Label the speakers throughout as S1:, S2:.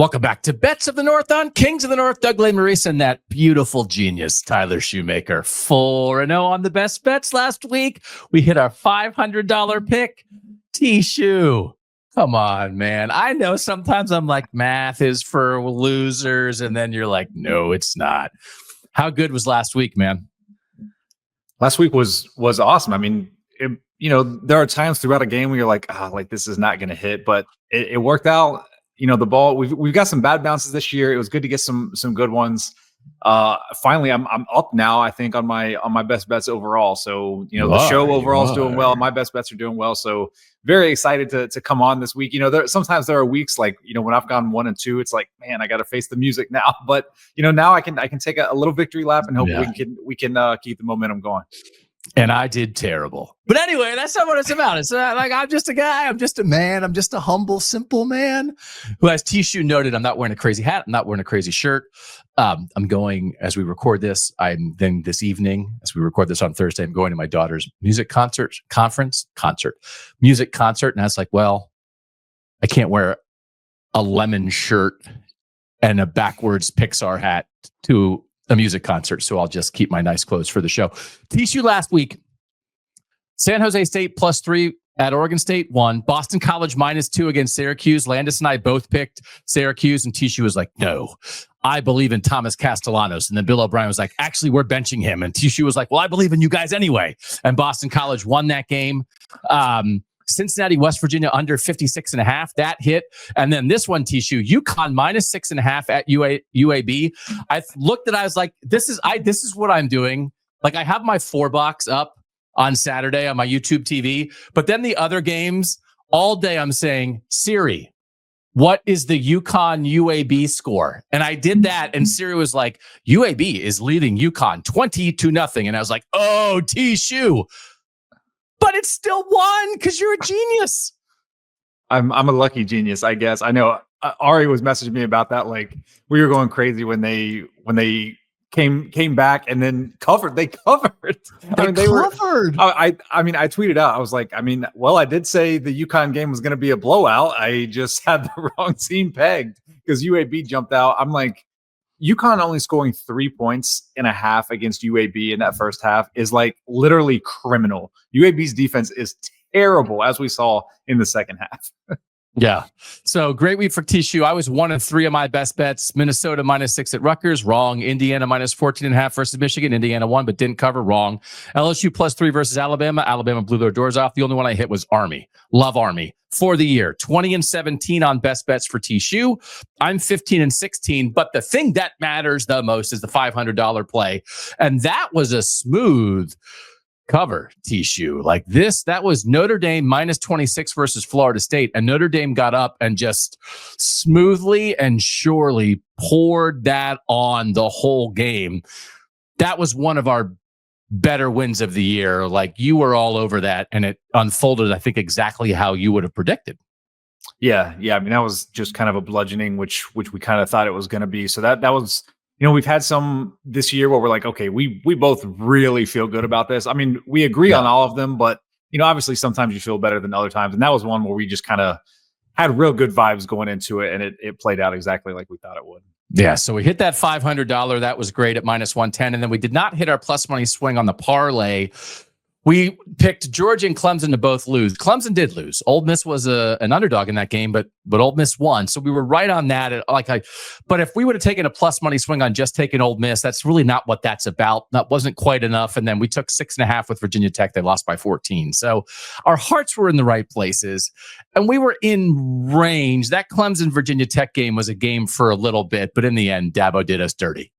S1: Welcome back to Bets of the North on Kings of the North. Doug Lesmerises and that beautiful genius, Tyler Shoemaker. 4-0 on the best bets last week. We hit our $500 pick. TShoe. Come on, man. I know sometimes I'm like, math is for losers. And then you're like, no, it's not. How good was last week, man?
S2: Last week was awesome. I mean, there are times throughout a game where you're like, this is not going to hit, but it worked out. The ball, we've got some bad bounces this year. It was good to get some good ones. Finally, I'm up now, I think, on my best bets overall. So, the show overall is doing well. My best bets are doing well. So very excited to come on this week. Sometimes there are weeks like, when I've gone 1 and 2, it's like, man, I got to face the music now. But, now I can take a little victory lap and hope we can keep the momentum going.
S1: And I did terrible. But anyway, that's not what it's about. It's like, I'm just a guy. I'm just a man. I'm just a humble, simple man who, as TShoe noted, I'm not wearing a crazy hat. I'm not wearing a crazy shirt. I'm going, as we record this, this evening, as we record this on Thursday, I'm going to my daughter's music concert. And I was like, well, I can't wear a lemon shirt and a backwards Pixar hat to a music concert, so I'll just keep my nice clothes for the show. TShoe last week, San Jose State +3 at Oregon State won. Boston College -2 against Syracuse. Landis and I both picked Syracuse, and TShoe was like, no, I believe in Thomas Castellanos. And then Bill O'Brien was like, actually, we're benching him. And TShoe was like, well, I believe in you guys anyway. And Boston College won that game. Cincinnati, West Virginia under 56.5. That hit. And then this one, TShoe, UConn -6.5 at UAB. I looked at, I was like, this is what I'm doing. Like, I have my 4 box up on Saturday on my YouTube TV, but then the other games all day I'm saying, Siri, what is the UConn UAB score? And I did that, and Siri was like, UAB is leading UConn 20-0. And I was like, oh, TShoe. But it's still won because you're a genius.
S2: I'm a lucky genius, I guess. I know Ari was messaging me about that. Like, we were going crazy when they came back and then covered. They covered.
S1: They covered.
S2: I tweeted out. I was like, I did say the UConn game was going to be a blowout. I just had the wrong team pegged because UAB jumped out. I'm like, UConn only scoring 3.5 points against UAB in that first half is like literally criminal. UAB's defense is terrible, as we saw in the second half.
S1: Yeah. So great week for TShoe. I was 1 and 3 of my best bets. Minnesota -6 at Rutgers. Wrong. Indiana -14.5 versus Michigan. Indiana won, but didn't cover. Wrong. LSU +3 versus Alabama. Alabama blew their doors off. The only one I hit was Army. Love Army for the year. 20 and 17 on best bets for TShoe. I'm 15 and 16, but the thing that matters the most is the $500 play. And that was a smooth cover, TShoe. Like this, that was Notre Dame -26 versus Florida State. And Notre Dame got up and just smoothly and surely poured that on the whole game. That was one of our better wins of the year. Like, you were all over that, and it unfolded, I think, exactly how you would have predicted.
S2: Yeah. That was just kind of a bludgeoning, which we kind of thought it was going to be. So that was, we've had some this year where we're like, okay, we both really feel good about this. We agree on all of them, but obviously sometimes you feel better than other times. And that was one where we just kind of had real good vibes going into it, and it played out exactly like we thought it would.
S1: Yeah, so we hit that $500. That was great at -110. And then we did not hit our plus money swing on the parlay. We picked Georgia and Clemson to both lose. Clemson did lose. Ole Miss was an underdog in that game, but Ole Miss won. So we were right on that. But if we would have taken a plus money swing on just taking Ole Miss, that's really not what that's about. That wasn't quite enough. And then we took 6.5 with Virginia Tech. They lost by 14. So our hearts were in the right places, and we were in range. That Clemson Virginia Tech game was a game for a little bit, but in the end, Dabo did us dirty.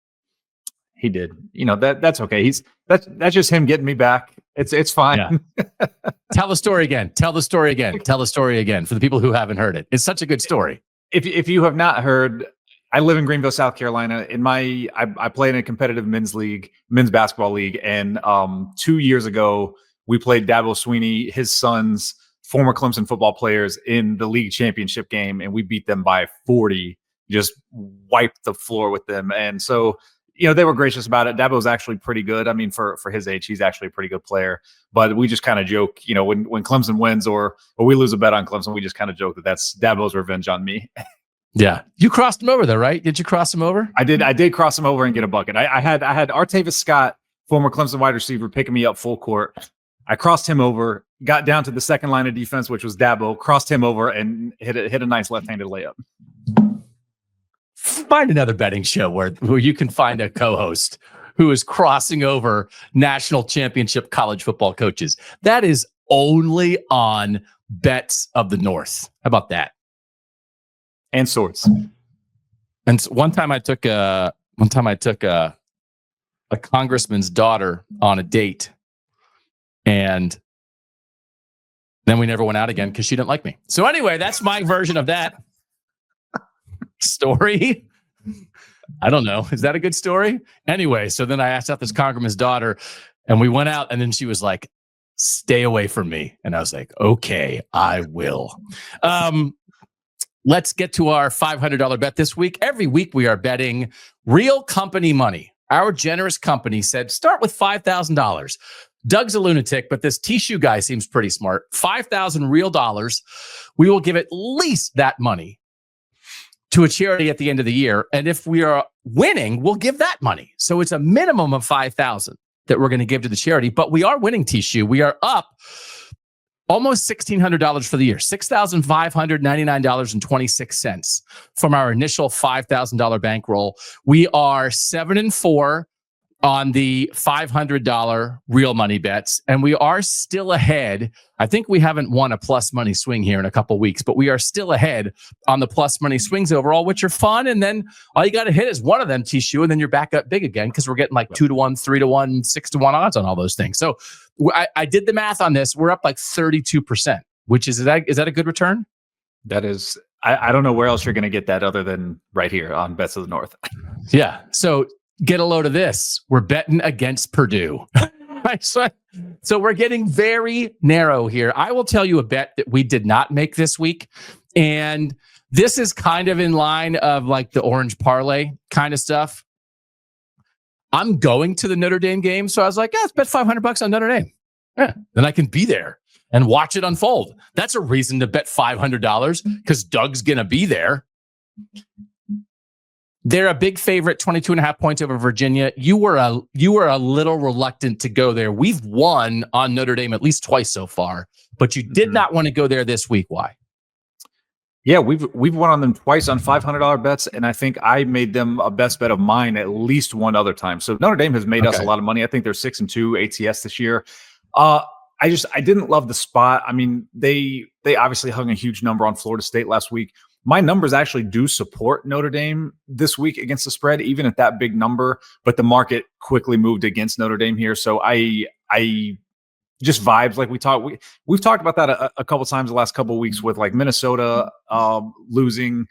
S2: He did. That's okay. That's just him getting me back. It's fine.
S1: Yeah. Tell the story again. Tell the story again for the people who haven't heard it. It's such a good story.
S2: If you have not heard, I live in Greenville, South Carolina. I play in a competitive men's basketball league. And 2 years ago, we played Dabo Swinney, his sons, former Clemson football players, in the league championship game, and we beat them by 40. Just wiped the floor with them. And so, they were gracious about it. Dabo's actually pretty good. For his age, he's actually a pretty good player. But we just kind of joke, when Clemson wins or we lose a bet on Clemson, we just kind of joke that that's Dabo's revenge on me.
S1: Yeah. You crossed him over though, right? Did you cross him over?
S2: I did cross him over and get a bucket. I had Artavis Scott, former Clemson wide receiver, picking me up full court. I crossed him over, got down to the second line of defense, which was Dabo, crossed him over and hit a nice left-handed layup.
S1: Find another betting show where you can find a co-host who is crossing over national championship college football coaches. That is only on Bets of the North. How about that?
S2: And swords.
S1: And one time I took a congressman's daughter on a date, and then we never went out again because she didn't like me. So anyway, that's my version of that story. I don't know. Is that a good story? Anyway, so then I asked out this congressman's daughter, and we went out, and then she was like, "Stay away from me." And I was like, "Okay, I will." Let's get to our $500 bet this week. Every week we are betting real company money. Our generous company said, start with $5,000. Doug's a lunatic, but this TShoe guy seems pretty smart. 5,000 real dollars. We will give at least that money to a charity at the end of the year. And if we are winning, we'll give that money. So it's a minimum of 5,000 that we're going to give to the charity, but we are winning TShoe. We are up almost $1,600 for the year, $6,599.26 from our initial $5,000 bankroll. We are 7-4 on the $500 real money bets, and we are still ahead. I think we haven't won a plus money swing here in a couple weeks, but we are still ahead on the plus money swings overall, which are fun. And then all you got to hit is one of them, TShoe, and then you're back up big again because we're getting like 2-1, 3-1, 6-1 odds on all those things. So I did the math on this. We're up like 32%, which is that a good return?
S2: That is, I don't know where else you're going to get that other than right here on Bets of the North.
S1: Yeah. So get a load of this. We're betting against Purdue. So we're getting very narrow here. I will tell you a bet that we did not make this week. And this is kind of in line of like the orange parlay kind of stuff. I'm going to the Notre Dame game. So I was like, let's bet $500 on Notre Dame. Yeah, then I can be there and watch it unfold. That's a reason to bet $500 because Doug's going to be there. They're a big favorite, 22.5 points over Virginia. You were a little reluctant to go there. We've won on Notre Dame at least twice so far, but you did not want to go there this week. Why?
S2: Yeah, we've won on them twice on $500 bets, and I think I made them a best bet of mine at least one other time. So Notre Dame has made us a lot of money. I think they're 6-2 ATS this year. I didn't love the spot. I mean, they obviously hung a huge number on Florida State last week. My numbers actually do support Notre Dame this week against the spread, even at that big number. But the market quickly moved against Notre Dame here, so I just vibes like we've talked about that a couple times the last couple of weeks with like Minnesota losing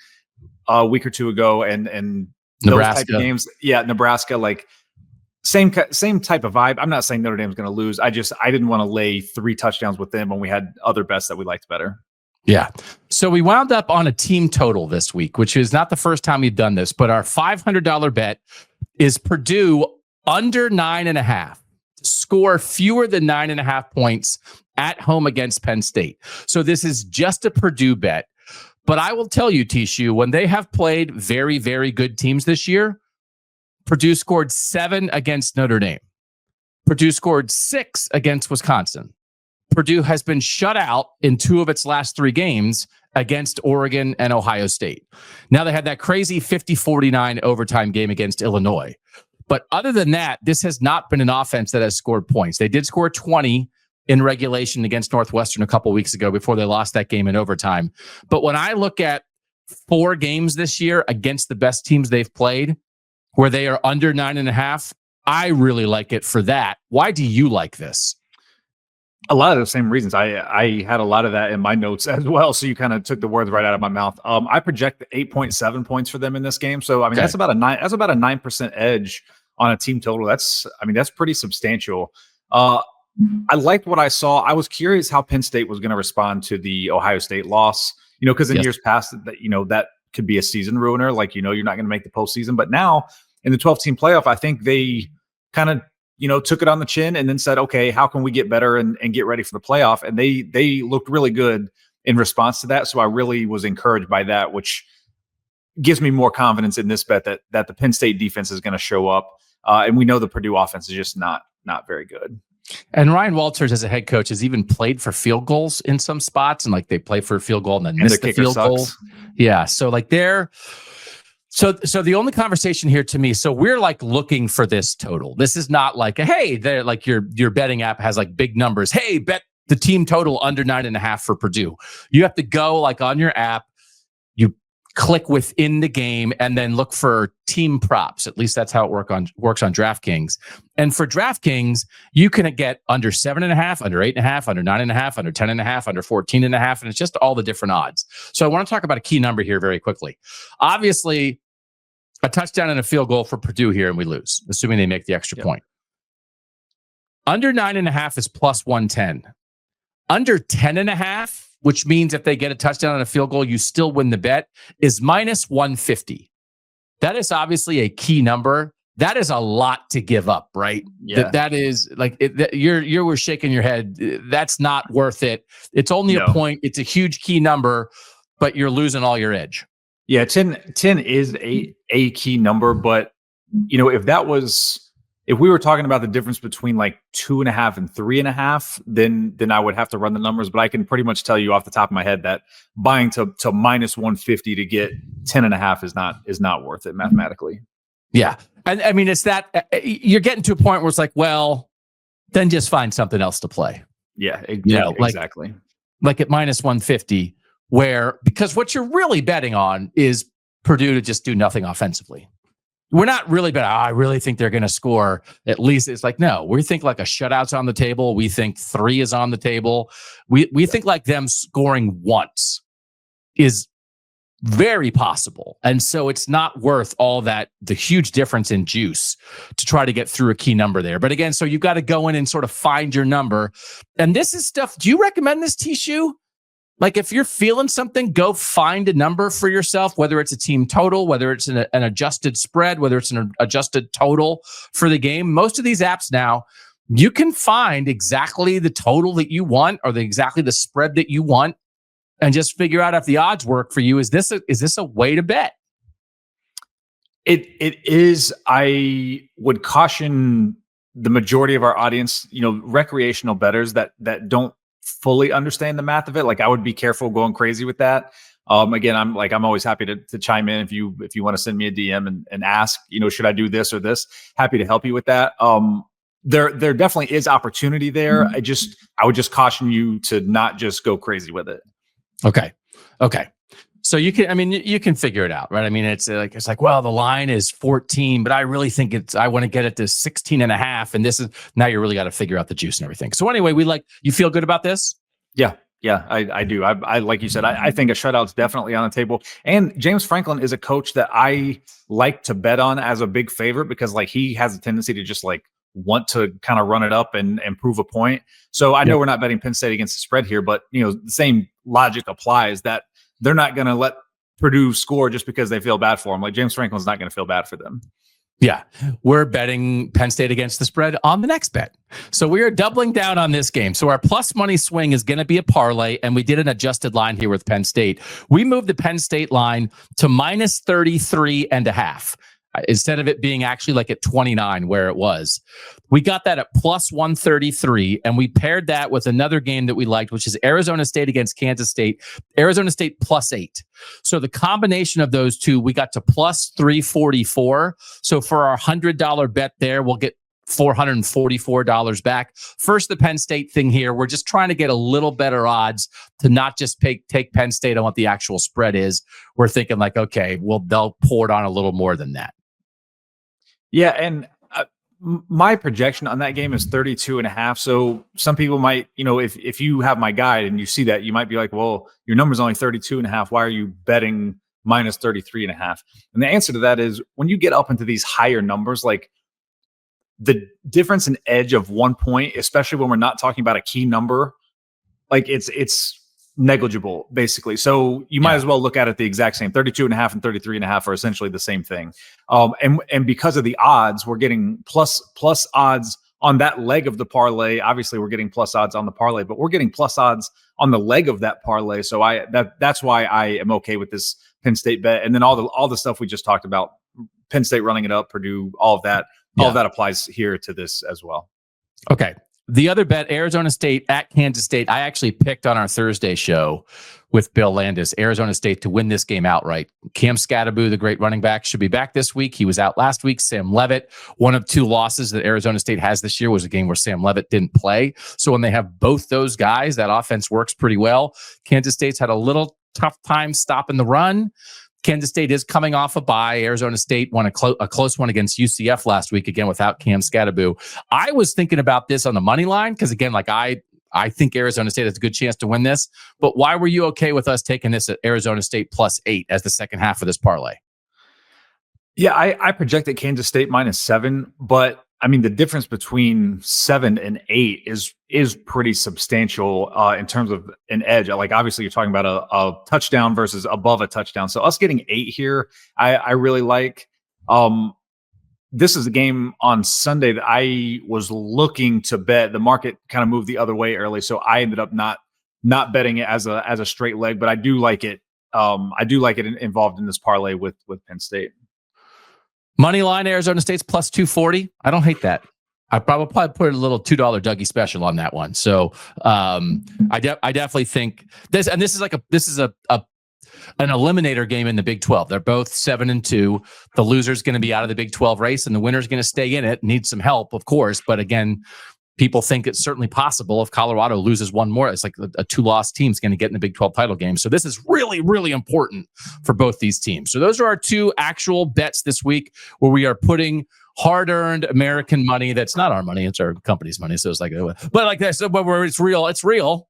S2: a week or two ago and
S1: Nebraska.
S2: those type of games. Yeah, Nebraska, like same type of vibe. I'm not saying Notre Dame's going to lose. I didn't want to lay 3 touchdowns with them when we had other bets that we liked better.
S1: Yeah. So we wound up on a team total this week, which is not the first time we've done this, but our $500 bet is Purdue under 9.5. Score fewer than 9.5 points at home against Penn State. So this is just a Purdue bet. But I will tell you, TShoe, when they have played very, very good teams this year, Purdue scored 7 against Notre Dame. Purdue scored 6 against Wisconsin. Purdue has been shut out in 2 of its last 3 games against Oregon and Ohio State. Now they had that crazy 50-49 overtime game against Illinois. But other than that, this has not been an offense that has scored points. They did score 20 in regulation against Northwestern a couple weeks ago before they lost that game in overtime. But when I look at 4 games this year against the best teams they've played, where they are under 9.5, I really like it for that. Why do you like this?
S2: A lot of the same reasons. I had a lot of that in my notes as well. So you kind of took the words right out of my mouth. I project 8.7 points for them in this game. So I mean, that's about a 9% edge on a team total. That's pretty substantial. I liked what I saw. I was curious how Penn State was going to respond to the Ohio State loss. Because in years past, that could be a season ruiner. Like you're not going to make the postseason. But now in the 12-team playoff, I think they kind of took it on the chin and then said, okay, how can we get better and get ready for the playoff? And they looked really good in response to that. So I really was encouraged by that, which gives me more confidence in this bet that the Penn State defense is going to show up. And we know the Purdue offense is just not very good.
S1: And Ryan Walters, as a head coach, has even played for field goals in some spots, and like they play for a field goal and then miss the field goal. Yeah, so like so the only conversation here to me, so we're like looking for this total. This is not like hey, they're like your betting app has like big numbers. Hey, bet the team total under 9.5 for Purdue. You have to go like on your app, you click within the game and then look for team props. At least that's how it works on DraftKings. And for DraftKings, you can get under 7.5, under 8.5, under 9.5, under 10.5, under 14.5, and it's just all the different odds. So I want to talk about a key number here very quickly. Obviously, a touchdown and a field goal for Purdue here, and we lose, assuming they make the extra point. Under 9.5 is plus 110. Under 10.5, which means if they get a touchdown and a field goal, you still win the bet, is minus 150. That is obviously a key number. That is a lot to give up, right?
S2: Yeah.
S1: That is like you were shaking your head. That's not worth it. It's only a point. It's a huge key number, but you're losing all your edge.
S2: Yeah, 10 is a key number, but if we were talking about the difference between like 2.5 and 3.5, then I would have to run the numbers. But I can pretty much tell you off the top of my head that buying to minus 150 to get 10.5 is not worth it mathematically.
S1: Yeah, and I mean it's that you're getting to a point where it's like, well, then just find something else to play.
S2: Yeah, exactly.
S1: Like at minus 150, because what you're really betting on is Purdue to just do nothing offensively. We're not really betting, I really think they're going to score. At least it's like, no, we think like a shutout's on the table. We think 3 is on the table. We think like them scoring once is very possible. And so it's not worth all that, the huge difference in juice to try to get through a key number there. But again, so you got to go in and sort of find your number. And this is stuff, do you recommend this, TShoe? Like if you're feeling something, go find a number for yourself, whether it's a team total, whether it's an adjusted spread, whether it's an adjusted total for the game. Most of these apps now, you can find exactly the total that you want or exactly the spread that you want and just figure out if the odds work for you. Is this a way to bet?
S2: It is. I would caution the majority of our audience, recreational bettors that don't fully understand the math of it. Like I would be careful going crazy with that. Again, I'm always happy to chime in if you want to send me a DM and ask, should I do this or this? Happy to help you with that. There definitely is opportunity there. I would just caution you to not just go crazy with it. Okay.
S1: So you can figure it out, right? I mean, it's like, well, the line is 14, but I really think I want to get it to 16.5. And now you really got to figure out the juice and everything. So anyway, you feel good about this?
S2: Yeah, I do. I like you said, I think a shutout's definitely on the table. And James Franklin is a coach that I like to bet on as a big favorite because like he has a tendency to just like want to kind of run it up and prove a point. So I know we're not betting Penn State against the spread here, but the same logic applies that they're not going to let Purdue score just because they feel bad for them. Like James Franklin's not going to feel bad for them.
S1: Yeah, we're betting Penn State against the spread on the next bet. So we are doubling down on this game. So our plus money swing is going to be a parlay, and we did an adjusted line here with Penn State. We moved the Penn State line to minus 33.5. Instead of it being actually like at 29 where it was. We got that at plus 133, and we paired that with another game that we liked, which is Arizona State against Kansas State. Arizona State plus 8. So the combination of those two, we got to plus 344. So for our $100 bet there, we'll get $444 back. First, the Penn State thing here. We're just trying to get a little better odds to not just take Penn State on what the actual spread is. We're thinking like, okay, well, they'll pour it on a little more than that.
S2: Yeah, and my projection on that game is 32.5. So some people might, if you have my guide and you see that, you might be like, well, your number's only 32.5. Why are you betting minus 33.5? And the answer to that is when you get up into these higher numbers, like the difference in edge of 1 point, especially when we're not talking about a key number, like it's negligible basically. So you might as well look at it the exact same. 32.5 and 33.5 are essentially the same thing. And because of the odds, we're getting plus odds on that leg of the parlay. Obviously, we're getting plus odds on the parlay, but we're getting plus odds on the leg of that parlay. So that's why I am okay with this Penn State bet. And then all the stuff we just talked about, Penn State running it up, Purdue, all of that applies here to this as well.
S1: Okay. The other bet, Arizona State at Kansas State. I actually picked on our Thursday show with Bill Landis, Arizona State to win this game outright. Cam Scatteraboo, the great running back, should be back this week. He was out last week. Sam Levitt, one of two losses that Arizona State has this year was a game where Sam Levitt didn't play. So when they have both those guys, that offense works pretty well. Kansas State's had a little tough time stopping the run. Kansas State is coming off a bye. Arizona State won a close one against UCF last week, again, without Cam Scatteraboo. I was thinking about this on the money line because, again, like I think Arizona State has a good chance to win this. But why were you okay with us taking this at Arizona State +8 as the second half of this parlay?
S2: Yeah, I projected Kansas State -7, but I mean, the difference between 7 and 8 is pretty substantial in terms of an edge. Like, obviously, you're talking about a touchdown versus above a touchdown. So us getting 8 here, I really like. This is a game on Sunday that I was looking to bet. The market kind of moved the other way early, so I ended up not betting it as a straight leg. But I do like it. I do like it involved in this parlay with Penn State.
S1: Money line, Arizona State's +240. I don't hate that. I probably put a little $2 Dougie special on that one. So I definitely think this, and this is an eliminator game in the Big 12. They're both 7-2. The loser's going to be out of the Big 12 race, and the winner's going to stay in it. Need some help, of course, but again, people think it's certainly possible if Colorado loses one more. It's like a 2-loss team's going to get in the Big 12 title game. So this is really, really important for both these teams. So those are our two actual bets this week where we are putting hard-earned American money. That's not our money. It's our company's money. So it's like, but like that. So but where it's real, it's real.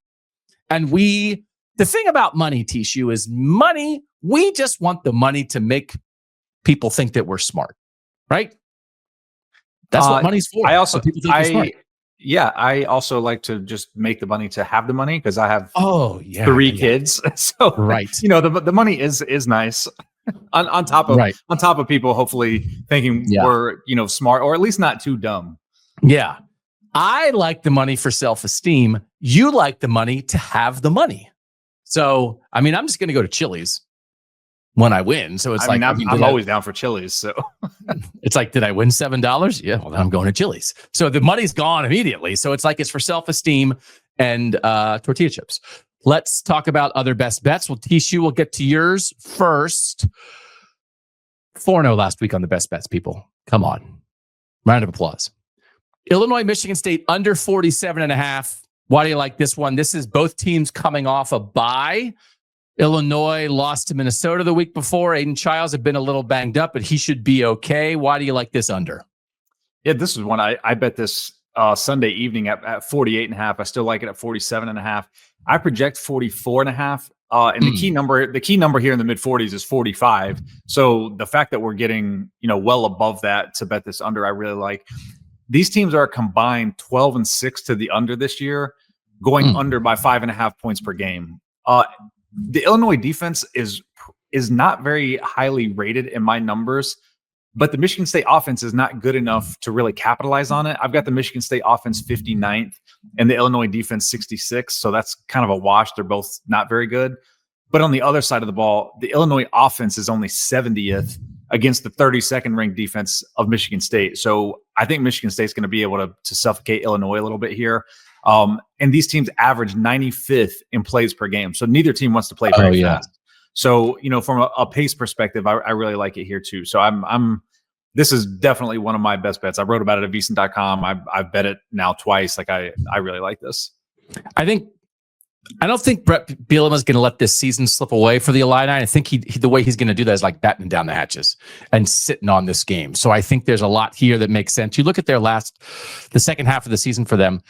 S1: And the thing about money, TShoe, is money. We just want the money to make people think that we're smart, right? That's what money's for.
S2: I also,
S1: people think we're smart.
S2: Yeah, I also like to just make the money to have the money because I have 3 kids. So
S1: right,
S2: the money is nice on top of people hopefully thinking we're smart or at least not too dumb.
S1: Yeah, I like the money for self-esteem. You like the money to have the money. So I mean, I'm just going to go to Chili's when I win. So it's I'm
S2: always down for Chili's. So
S1: it's like, did I win $7? Yeah, well, then I'm going to Chili's. So the money's gone immediately. So it's like it's for self-esteem and tortilla chips. Let's talk about other best bets. Well, TShoe, we'll get to yours first. 4-0 last week on the best bets, people. Come on. Round of applause. Illinois, Michigan State under 47.5. Why do you like this one? This is both teams coming off a bye. Illinois lost to Minnesota the week before. Aiden Childs had been a little banged up, but he should be okay. Why do you like this under?
S2: Yeah, this is one I bet this Sunday evening at 48.5. I still like it at 47.5. I project 44.5. And the key number here in the mid 40s is 45. So the fact that we're getting, well above that to bet this under, I really like. These teams are combined 12-6 to the under this year, going under by 5.5 points per game. The Illinois defense is not very highly rated in my numbers, but the Michigan State offense is not good enough to really capitalize on it. I've got the Michigan State offense 59th and the Illinois defense 66. So that's kind of a wash. They're both not very good. But on the other side of the ball, the Illinois offense is only 70th against the 32nd ranked defense of Michigan State. So I think Michigan State's going to be able to suffocate Illinois a little bit here. And these teams average 95th in plays per game. So neither team wants to play very fast. So, from a pace perspective, I really like it here too. So this is definitely one of my best bets. I wrote about it at vcent.com. I've bet it now twice. Like I really like this.
S1: I don't think Brett Bielema is going to let this season slip away for the Illini. I think the way he's going to do that is like battening down the hatches and sitting on this game. So I think there's a lot here that makes sense. You look at the second half of the season for them,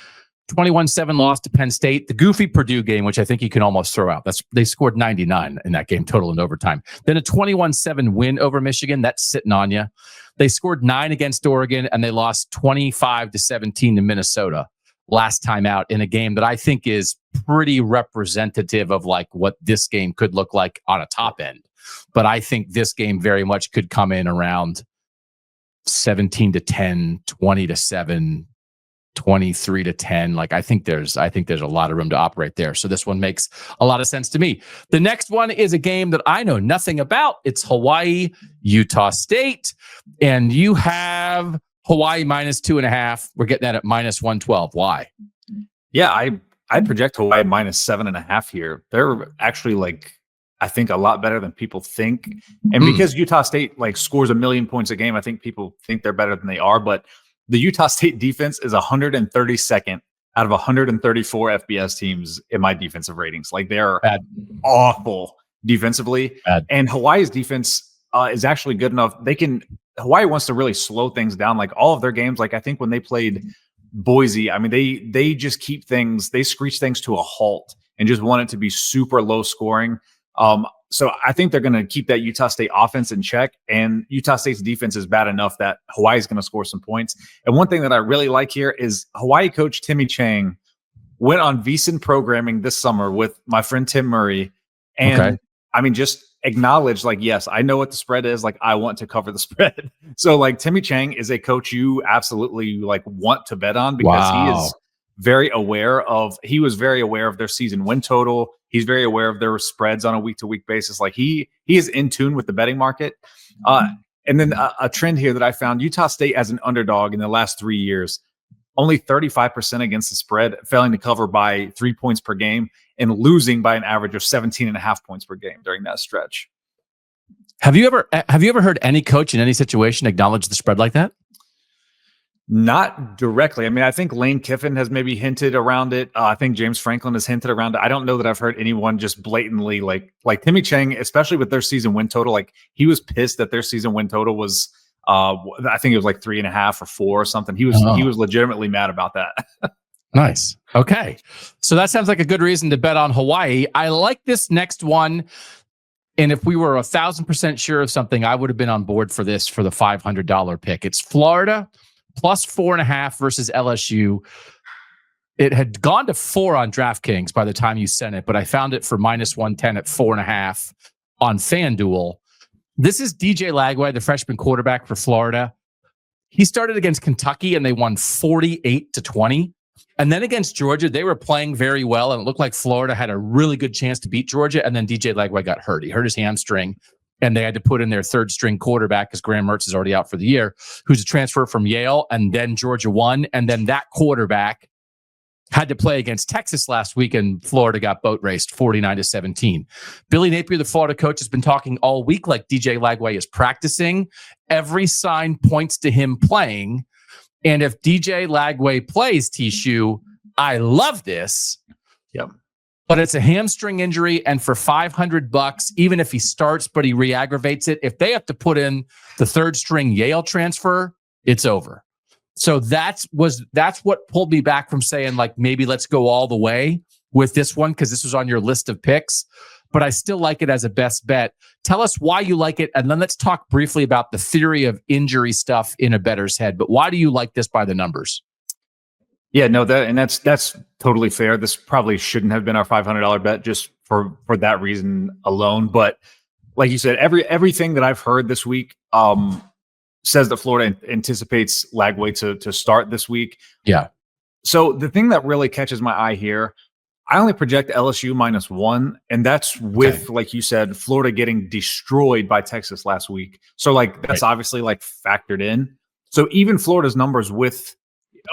S1: 21-7 loss to Penn State, the goofy Purdue game, which I think you can almost throw out. They scored 99 in that game total in overtime. Then a 21-7 win over Michigan. That's sitting on you. They scored 9 against Oregon and they lost 25-17 to Minnesota last time out in a game that I think is pretty representative of like what this game could look like on a top end. But I think this game very much could come in around 17-10, 20-7, 23-10. Like I think there's a lot of room to operate there. So this one makes a lot of sense to me. The next one is a game that I know nothing about. It's Hawaii, Utah State, and you have Hawaii -2.5. We're getting that at -112. Why?
S2: Yeah, I project Hawaii -7.5 here. They're actually like, I think, a lot better than people think. And because Utah State like scores 1 million points a game, I think people think they're better than they are. But the Utah State defense is 132nd out of 134 FBS teams in my defensive ratings. Like they're awful defensively. And Hawaii's defense is actually good enough. Hawaii wants to really slow things down. Like all of their games, like I think when they played Boise, I mean, they just keep things, they screech things to a halt and just want it to be super low scoring. So I think they're going to keep that Utah State offense in check, and Utah State's defense is bad enough that Hawaii is going to score some points. And one thing that I really like here is Hawaii coach Timmy Chang went on VSiN programming this summer with my friend Tim Murray. And I mean, just acknowledge like, yes, I know what the spread is. Like I want to cover the spread. So like Timmy Chang is a coach you absolutely like want to bet on because he is very aware of, their season win total. He's very aware of their spreads on a week-to-week basis. Like he is in tune with the betting market. And then a trend here that I found, Utah State as an underdog in the last 3 years, only 35% against the spread, failing to cover by 3 points per game and losing by an average of 17.5 points per game during that stretch.
S1: Have you ever heard any coach in any situation acknowledge the spread like that?
S2: Not directly. I mean, I think Lane Kiffin has maybe hinted around it. I think James Franklin has hinted around it. I don't know that I've heard anyone just blatantly like Timmy Chang, especially with their season win total. Like he was pissed that their season win total was, I think it was like 3.5 or 4 or something. He was legitimately mad about that.
S1: Nice. Okay. So that sounds like a good reason to bet on Hawaii. I like this next one. And if we were 1,000% sure of something, I would have been on board for this for the $500 pick. It's Florida +4.5 versus LSU. It had gone to 4 on DraftKings by the time you sent it, but I found it for -110 at 4.5 on FanDuel. This is DJ Lagway, the freshman quarterback for Florida. He started against Kentucky and they won 48-20. And then against Georgia, they were playing very well, and it looked like Florida had a really good chance to beat Georgia. And then DJ Lagway got hurt. He hurt his hamstring, and they had to put in their third string quarterback because Graham Mertz is already out for the year, who's a transfer from Yale. And then Georgia won. And then that quarterback had to play against Texas last week, and Florida got boat raced 49-17. Billy Napier, the Florida coach, has been talking all week like DJ Lagway is practicing. Every sign points to him playing. And if DJ Lagway plays, TShoe, I love this.
S2: Yep.
S1: But it's a hamstring injury, and for $500, even if he starts but he re-aggravates it, if they have to put in the third string Yale transfer, it's over. So that's what pulled me back from saying like maybe let's go all the way with this one because this was on your list of picks. But I still like it as a best bet. Tell us why you like it, and then let's talk briefly about the theory of injury stuff in a bettor's head. But why do you like this by the numbers?
S2: Yeah, no, that's totally fair. This probably shouldn't have been our $500 bet just for that reason alone. But like you said, everything that I've heard this week says that Florida anticipates Lagway to start this week.
S1: Yeah.
S2: So the thing that really catches my eye here, I only project LSU -1, and that's with, like you said, Florida getting destroyed by Texas last week. So like that's obviously like factored in. So even Florida's numbers with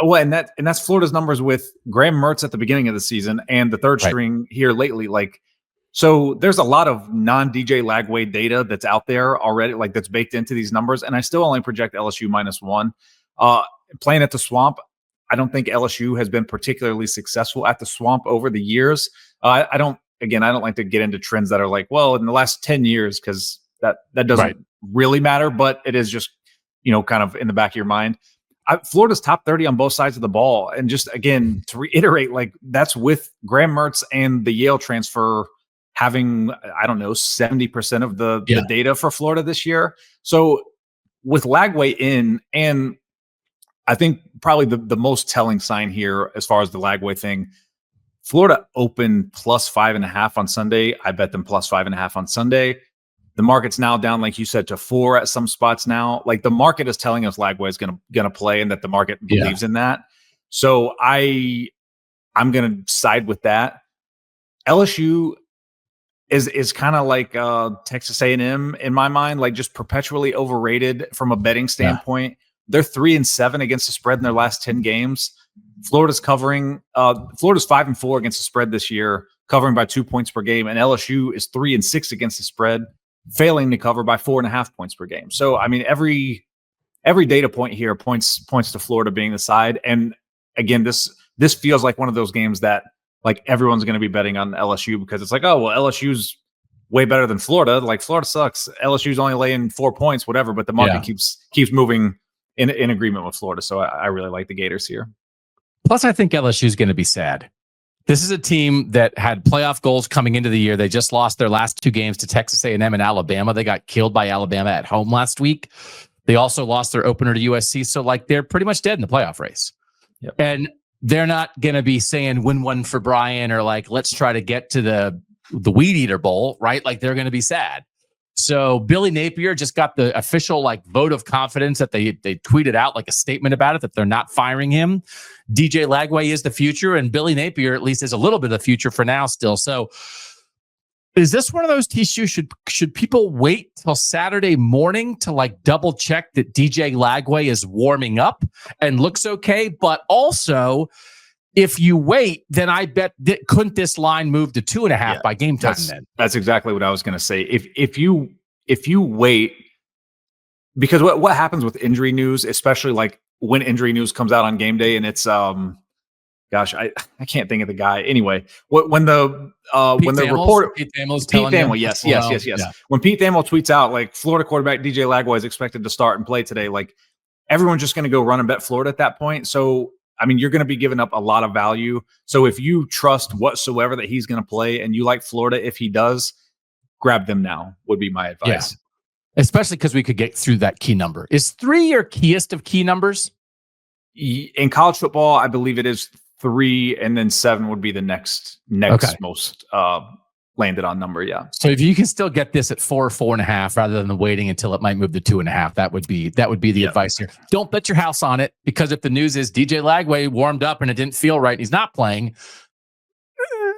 S2: and that's Florida's numbers with Graham Mertz at the beginning of the season and the third string here lately. Like, so there's a lot of non-DJ Lagway data that's out there already, like that's baked into these numbers. And I still only project LSU -1. Playing at the Swamp, I don't think LSU has been particularly successful at the Swamp over the years. I don't like to get into trends that are like, well, in the last 10 years, because that doesn't really matter, but it is just, kind of in the back of your mind. Florida's top 30 on both sides of the ball. And just, again, to reiterate, like that's with Graham Mertz and the Yale transfer having, 70% of the data for Florida this year. So with Lagway in, and I think probably the most telling sign here as far as the Lagway thing, Florida opened +5.5 on Sunday. I bet them +5.5 on Sunday. The market's now down, like you said, to 4 at some spots now. Like the market is telling us Lagway is going to play and that the market believes in that. So I'm going to side with that. LSU is kind of like Texas A&M in my mind, like just perpetually overrated from a betting standpoint. They're 3-7 against the spread in their last 10 games. Florida's 5-4 against the spread this year, covering by 2 points per game, and LSU is 3-6 against the spread, failing to cover by 4.5 points per game. So I mean, every data point here points to Florida being the side. And again, this feels like one of those games that like everyone's going to be betting on LSU because it's like, oh, well, LSU's way better than Florida. Like Florida sucks. LSU's only laying 4 points, whatever, but the market keeps moving in agreement with Florida. So I really like the Gators here.
S1: Plus, I think LSU is going to be sad. This is a team that had playoff goals coming into the year. They just lost their last 2 games to Texas A&M and Alabama. They got killed by Alabama at home last week. They also lost their opener to USC. So like they're pretty much dead in the playoff race.
S2: Yep.
S1: And they're not going to be saying win one for Brian or like, let's try to get to the Weed Eater Bowl, right? Like they're going to be sad. So Billy Napier just got the official like vote of confidence that they tweeted out like a statement about it, that they're not firing him. DJ Lagway is the future, and Billy Napier at least is a little bit of the future for now still. So is this one of those TShoe? Should people wait till Saturday morning to like double check that DJ Lagway is warming up and looks okay? But also, if you wait, then I bet couldn't this line move to 2.5 by game time?
S2: That's exactly what I was going to say. If you wait, because what happens with injury news, especially like when injury news comes out on game day, and it's gosh, I can't think of the guy. Anyway, when the report
S1: Pete Thamel,
S2: yes. When Pete Thamel tweets out like Florida quarterback DJ Lagway is expected to start and play today, like everyone's just going to go run and bet Florida at that point. So I mean, you're going to be giving up a lot of value. So if you trust whatsoever that he's going to play and you like Florida, if he does, grab them now would be my advice.
S1: Yeah. Especially because we could get through that key number. Is 3 your keyest of key numbers?
S2: In college football, I believe it is 3, and then 7 would be the next most landed on number. Yeah.
S1: So if you can still get this at 4.5, rather than waiting until it might move to 2.5, that would be the advice here. Don't bet your house on it, because if the news is DJ Lagway warmed up and it didn't feel right, and he's not playing,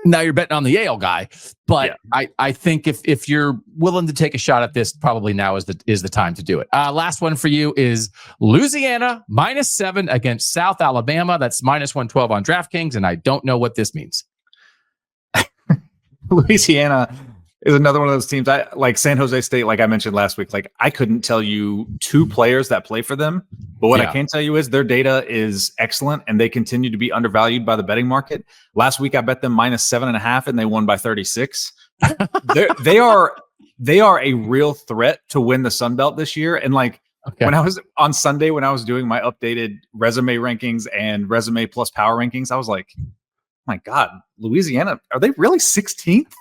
S1: now you're betting on the Yale guy. But I think if you're willing to take a shot at this, probably now is the time to do it. Last one for you is Louisiana -7 against South Alabama. That's -112 on DraftKings, and I don't know what this means.
S2: Louisiana is another one of those teams. I like San Jose State, like I mentioned last week. Like I couldn't tell you 2 players that play for them, but what I can tell you is their data is excellent, and they continue to be undervalued by the betting market. Last week I bet them -7.5, and they won by 36. They are a real threat to win the Sun Belt this year. And like when I was on Sunday, when I was doing my updated resume rankings and resume plus power rankings, I was like, my God, Louisiana, are they really 16th?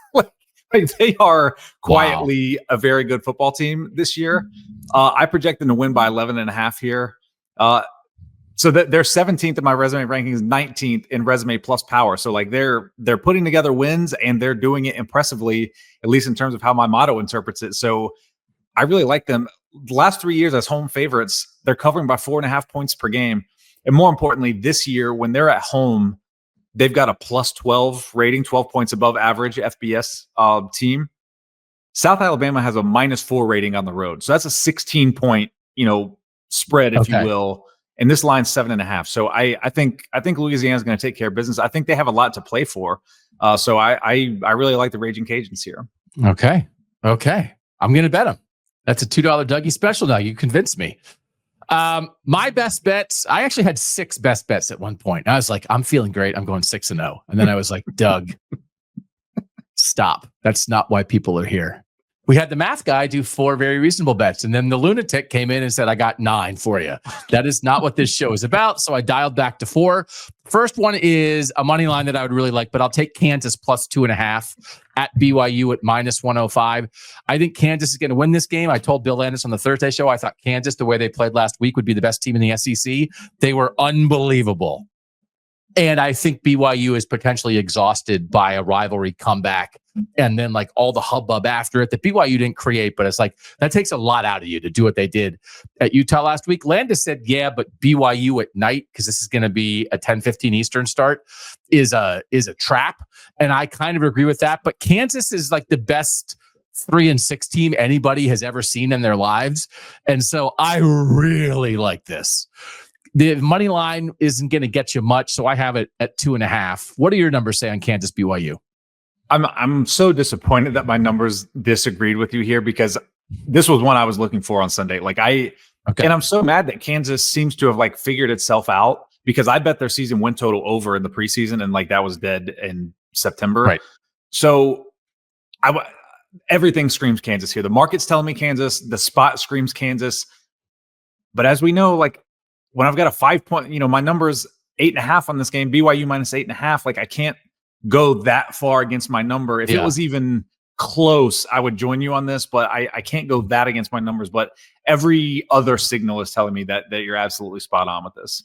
S2: Like they are quietly a very good football team this year. I project them to win by 11.5 here. So that they're 17th in my resume rankings, 19th in resume plus power. So like they're putting together wins, and they're doing it impressively, at least in terms of how my motto interprets it. So I really like them. The last 3 years as home favorites, they're covering by 4.5 points per game. And more importantly, this year, when they're at home, they've got a +12 rating, 12 points above average FBS team. South Alabama has a -4 rating on the road. So that's a 16-point, spread, if you will. And this line's 7.5. So I think Louisiana's going to take care of business. I think they have a lot to play for. So I really like the Raging Cajuns here.
S1: Okay. I'm going to bet them. That's a $2 Dougie special now. You convinced me. My best bets, I actually had 6 best bets at one point. I was like, I'm feeling great. I'm going 6-0. And then I was like, Doug, stop. That's not why people are here. We had the math guy do 4 very reasonable bets. And then the lunatic came in and said, I got 9 for you. That is not what this show is about. So I dialed back to 4. First one is a money line that I would really like, but I'll take Kansas +2.5 at BYU at -105. I think Kansas is going to win this game. I told Bill Landis on the Thursday show, I thought Kansas, the way they played last week, would be the best team in the SEC. They were unbelievable. And I think BYU is potentially exhausted by a rivalry comeback and then like all the hubbub after it that BYU didn't create. But it's like that takes a lot out of you to do what they did at Utah last week. Landis said, yeah, but BYU at night, because this is going to be a 10:15 Eastern start, is a trap. And I kind of agree with that. But Kansas is like the best 3-6 team anybody has ever seen in their lives. And so I really like this. The money line isn't going to get you much, so I have it at 2.5. What do your numbers say on Kansas BYU?
S2: I'm so disappointed that my numbers disagreed with you here, because this was one I was looking for on Sunday. And I'm so mad that Kansas seems to have like figured itself out, because I bet their season win total over in the preseason, and like that was dead in September.
S1: Right.
S2: So everything screams Kansas here. The market's telling me Kansas. The spot screams Kansas. But as we know, like, when I've got a 5 point, my number's 8.5 on this game, BYU minus 8.5. Like, I can't go that far against my number. If it was even close, I would join you on this, but I can't go that against my numbers. But every other signal is telling me that you're absolutely spot on with this.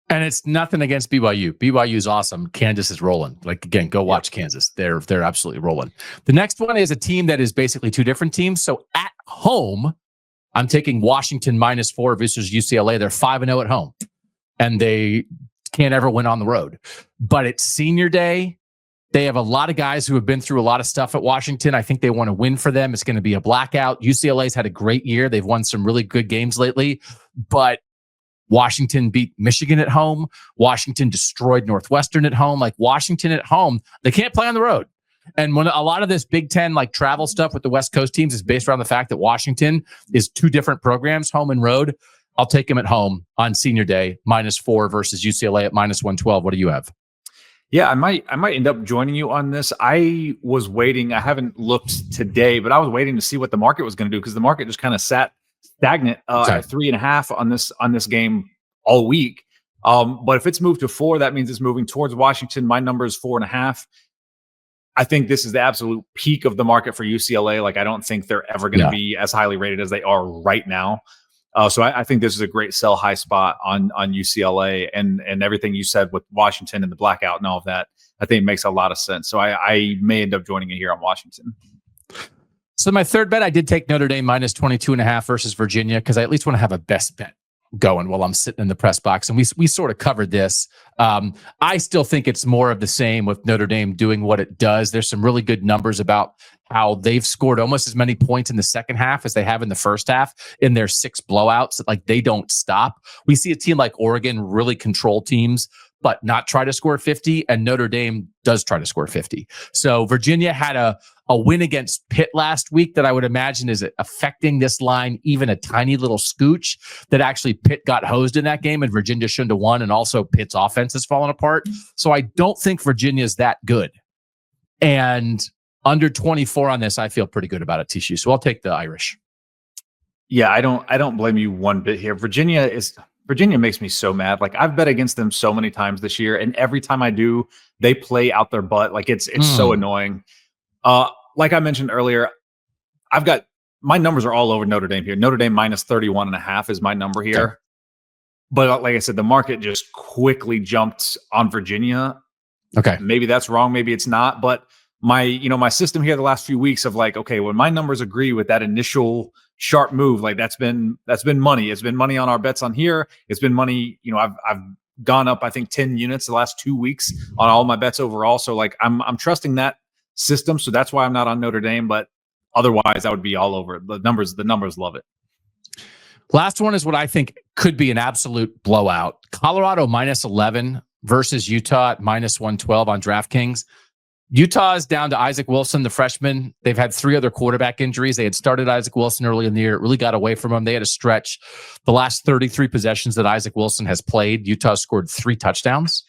S1: And it's nothing against BYU. BYU is awesome. Kansas is rolling. Like, again, go watch Kansas. They're absolutely rolling. The next one is a team that is basically two different teams. So at home, I'm taking Washington -4 versus UCLA. They're 5-0 at home, and they can't ever win on the road. But it's senior day. They have a lot of guys who have been through a lot of stuff at Washington. I think they want to win for them. It's going to be a blackout. UCLA's had a great year. They've won some really good games lately, but Washington beat Michigan at home. Washington destroyed Northwestern at home. Like, Washington at home, they can't play on the road. And when a lot of this Big Ten like travel stuff with the West Coast teams is based around the fact that Washington is two different programs, home and road, I'll take them at home on senior day, -4 versus UCLA at -112. What do you have?
S2: Yeah, I might end up joining you on this. I was waiting. I haven't looked today, but I was waiting to see what the market was going to do, because the market just kind of sat stagnant at 3.5 on this game all week. But if it's moved to 4, that means it's moving towards Washington. My number is 4.5. I think this is the absolute peak of the market for UCLA. Like, I don't think they're ever going to be as highly rated as they are right now. So I think this is a great sell high spot on UCLA, and everything you said with Washington and the blackout and all of that, I think it makes a lot of sense. So I may end up joining you here on Washington.
S1: So my third bet, I did take Notre Dame -22.5 versus Virginia, because I at least want to have a best bet going while I'm sitting in the press box. And we sort of covered this. I still think it's more of the same with Notre Dame doing what it does. There's some really good numbers about how they've scored almost as many points in the second half as they have in the first half in their 6 blowouts. Like, they don't stop. We see a team like Oregon really control teams, but not try to score 50. And Notre Dame does try to score 50. So Virginia had a win against Pitt last week that I would imagine is affecting this line even a tiny little scooch, that actually Pitt got hosed in that game and Virginia shouldn't have won. And also Pitt's offense has fallen apart. So I don't think Virginia's that good. And under 24 on this, I feel pretty good about it, TShoe. So I'll take the Irish.
S2: Yeah, I don't blame you one bit here. Virginia makes me so mad. Like, I've bet against them so many times this year, and every time I do, they play out their butt. Like, it's so annoying. Like I mentioned earlier, I've got my numbers are all over Notre Dame here. Notre Dame -31.5 is my number here. Okay. But like I said, the market just quickly jumped on Virginia.
S1: Okay.
S2: Maybe that's wrong. Maybe it's not. But my system here the last few weeks of like, okay, when my numbers agree with that initial sharp move, like that's been money. It's been money on our bets on here. It's been money. I've gone up, I think 10 units the last 2 weeks on all my bets overall. So like I'm trusting that system. So that's why I'm not on Notre Dame, but otherwise I would be all over it. The numbers love it.
S1: Last one is what I think could be an absolute blowout. Colorado -11 versus Utah at -112 on DraftKings. Utah is down to Isaac Wilson, the freshman. They've had 3 other quarterback injuries. They had started Isaac Wilson early in the year. It really got away from him. They had a stretch. The last 33 possessions that Isaac Wilson has played, Utah scored 3 touchdowns.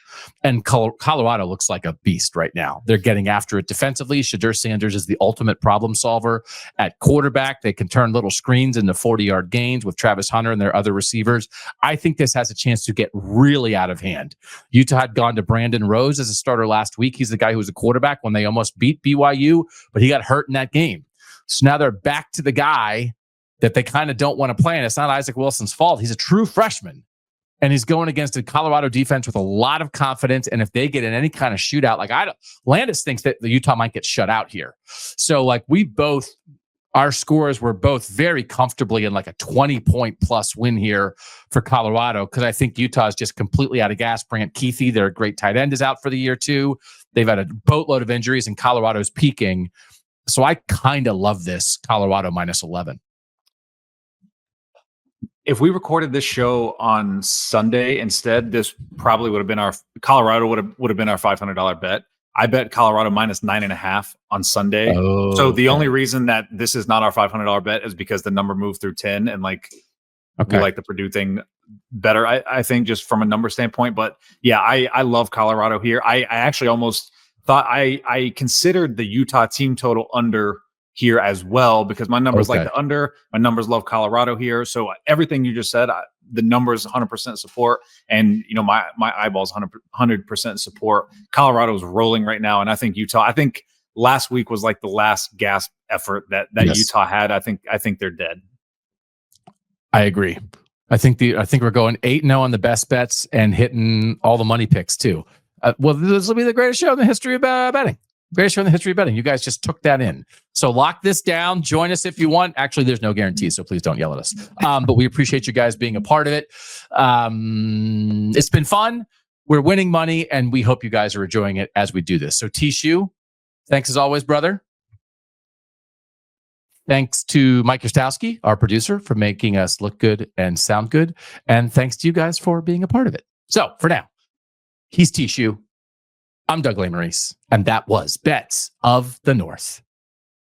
S1: And Colorado looks like a beast right now. They're getting after it defensively. Shadur Sanders is the ultimate problem solver at quarterback. They can turn little screens into 40-yard gains with Travis Hunter and their other receivers. I think this has a chance to get really out of hand. Utah had gone to Brandon Rose as a starter last week. He's the guy who was a quarterback when they almost beat BYU, but he got hurt in that game. So now they're back to the guy that they kind of don't want to play, and it's not Isaac Wilson's fault. He's a true freshman. And he's going against a Colorado defense with a lot of confidence. And if they get in any kind of shootout, like Landis thinks that the Utah might get shut out here. So like our scores were both very comfortably in like a 20-point plus win here for Colorado, because I think Utah is just completely out of gas. Brant Keithy, their great tight end, is out for the year too. They've had a boatload of injuries, and Colorado's peaking. So I kind of love this Colorado -11.
S2: If we recorded this show on Sunday instead, this probably would have been Colorado would have been our $500 bet. I bet Colorado -9.5 on Sunday.
S1: Oh,
S2: so the only reason that this is not our $500 bet is because the number moved through 10, and we like the Purdue thing better, I think, just from a number standpoint. But yeah, I love Colorado here. I actually almost thought I considered the Utah team total under here as well, because my numbers like the under. My numbers love Colorado here. So everything you just said, the numbers 100% support, and my eyeballs 100% support. Colorado's rolling right now, and I think Utah. I think last week was like the last gasp effort that yes. Utah had. I think they're dead.
S1: I agree. I think we're going 8-0 on the best bets and hitting all the money picks too. Well, this will be the greatest show in the history of betting. Greatest show in the history of betting. You guys just took that in. So lock this down. Join us if you want. Actually, there's no guarantees, so please don't yell at us. But we appreciate you guys being a part of it. It's been fun. We're winning money, and we hope you guys are enjoying it as we do this. So TShoe, thanks as always, brother. Thanks to Mike Yostowski, our producer, for making us look good and sound good. And thanks to you guys for being a part of it. So for now, he's TShoe. I'm Doug Lesmerises, and that was Bets of the North.